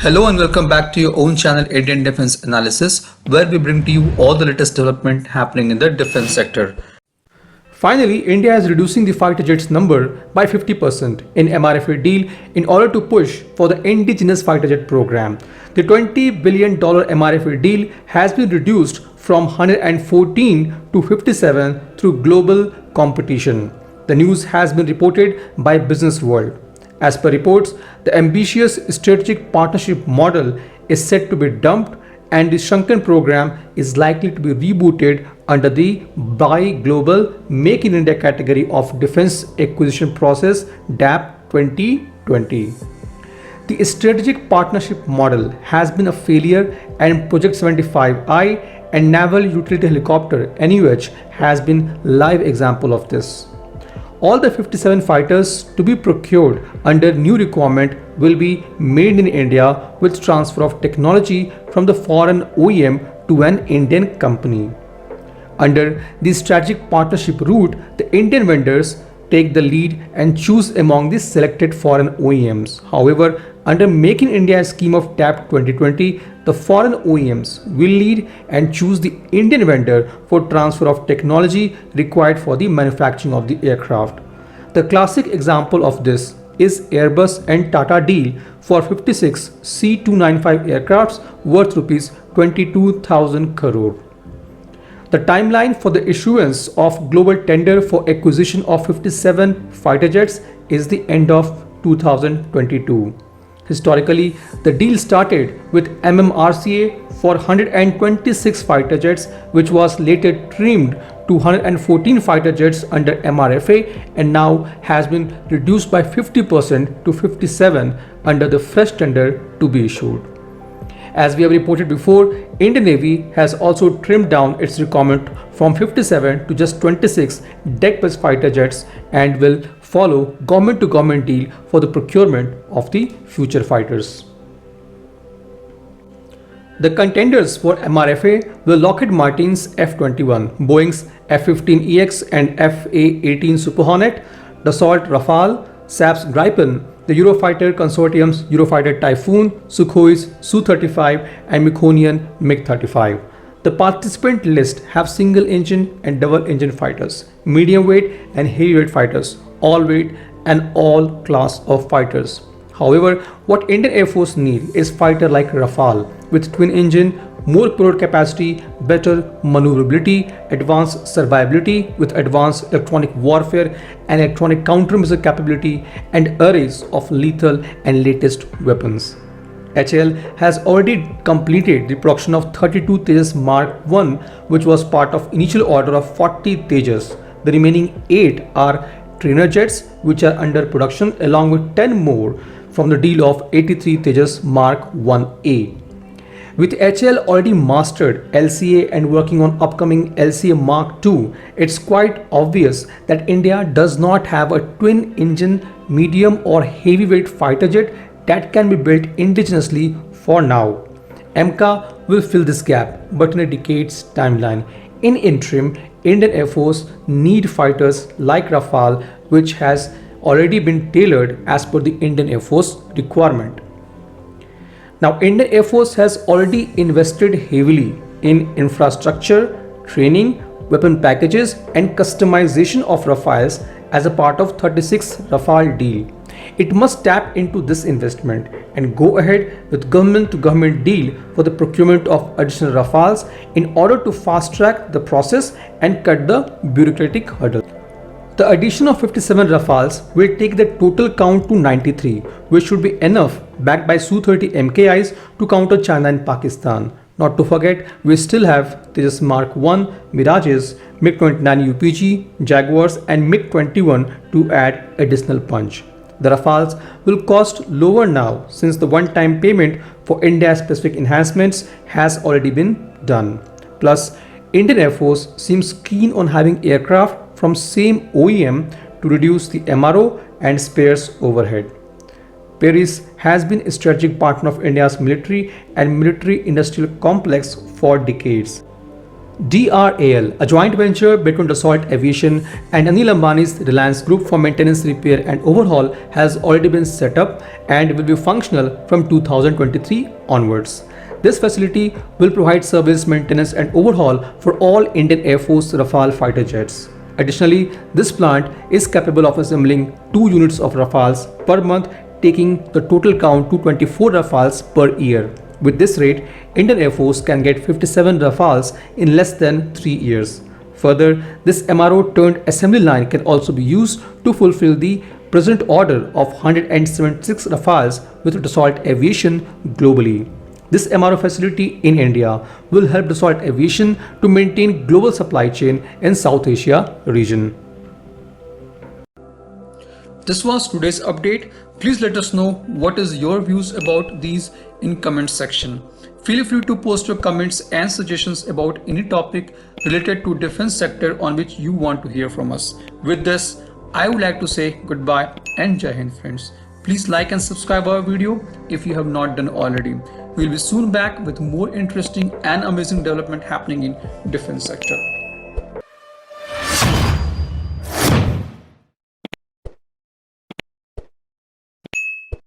Hello and welcome back to your own channel Indian Defense Analysis, where we bring to you all the latest development happening in the defense sector. Finally, India is reducing the fighter jets number by 50% in MRFA deal in order to push for the Indigenous fighter jet program. The $20 billion MRFA deal has been reduced from 114 to 57 through global competition. The news has been reported by Business World. As per reports, the ambitious strategic partnership model is set to be dumped and the shrunken program is likely to be rebooted under the Buy Global Make in India category of Defense Acquisition Process DAP 2020. The strategic partnership model has been a failure and Project 75I and Naval Utility Helicopter NUH has been live example of this. All the 57 fighters to be procured under new requirement will be made in India with transfer of technology from the foreign OEM to an Indian company. Under the strategic partnership route, the Indian vendors take the lead and choose among the selected foreign OEMs. However, under Make in India scheme of DAP 2020, the foreign OEMs will lead and choose the Indian vendor for transfer of technology required for the manufacturing of the aircraft. The classic example of this is Airbus and Tata deal for 56 C295 aircrafts worth rupees 22,000 crore. The timeline for the issuance of global tender for acquisition of 57 fighter jets is the end of 2022. Historically, the deal started with MMRCA for 126 fighter jets, which was later trimmed to 114 fighter jets under MRFA and now has been reduced by 50% to 57 under the fresh tender to be issued. As we have reported before, Indian Navy has also trimmed down its requirement from 57 to just 26 deck-based fighter jets and will follow government-to-government deal for the procurement of the future fighters. The contenders for MRFA were Lockheed Martin's F-21, Boeing's F-15EX and F/A-18 Super Hornet, Dassault Rafale, Saab's Gripen, the Eurofighter Consortium's Eurofighter Typhoon, Sukhoi's Su-35 and Mekonian MiG-35. The participant list have single engine and double engine fighters, medium weight and heavyweight fighters, all weight and all class of fighters. However, what Indian Air Force need is fighter like Rafale with twin engine, more payload capacity, better maneuverability, advanced survivability with advanced electronic warfare and electronic countermeasure capability and arrays of lethal and latest weapons. HAL has already completed the production of 32 Tejas Mark I, which was part of initial order of 40 Tejas. The remaining 8 are trainer jets which are under production along with 10 more from the deal of 83 Tejas Mark 1A. With HAL already mastered LCA and working on upcoming LCA Mark II, it's quite obvious that India does not have a twin engine medium or heavyweight fighter jet that can be built indigenously for now. AMCA will fill this gap, but in a decade's timeline. In interim, Indian Air Force need fighters like Rafale, which has already been tailored as per the Indian Air Force requirement. Now, Indian Air Force has already invested heavily in infrastructure, training, weapon packages and customization of Rafales as a part of 36 Rafale deal. It must tap into this investment and go ahead with government-to-government deal for the procurement of additional Rafales in order to fast-track the process and cut the bureaucratic hurdle. The addition of 57 Rafales will take the total count to 93, which should be enough backed by Su-30 MKIs to counter China and Pakistan. Not to forget, we still have Tejas Mark I, Mirages, MiG-29 UPG, Jaguars and MiG-21 to add additional punch. The Rafales will cost lower now since the one-time payment for India-specific enhancements has already been done. Plus, Indian Air Force seems keen on having aircraft from same OEM to reduce the MRO and spares overhead. Paris has been a strategic partner of India's military and military industrial complex for decades. DRAL, a joint venture between Dassault Aviation and Anil Ambani's Reliance Group for maintenance, repair and overhaul, has already been set up and will be functional from 2023 onwards. This facility will provide service, maintenance and overhaul for all Indian Air Force Rafale fighter jets. Additionally, this plant is capable of assembling 2 units of Rafales per month, taking the total count to 24 Rafales per year. With this rate, Indian Air Force can get 57 Rafales in less than 3 years. Further, this MRO turned assembly line can also be used to fulfill the present order of 176 Rafales with Dassault Aviation globally. This MRO facility in India will help Dassault Aviation to maintain global supply chain in South Asia region. This was today's update. Please let us know what is your views about these in comment section. Feel free to post your comments and suggestions about any topic related to defense sector on which you want to hear from us. With this, I would like to say goodbye and Jai Hind friends. Please like and subscribe our video if you have not done already. We'll be soon back with more interesting and amazing development happening in defense sector.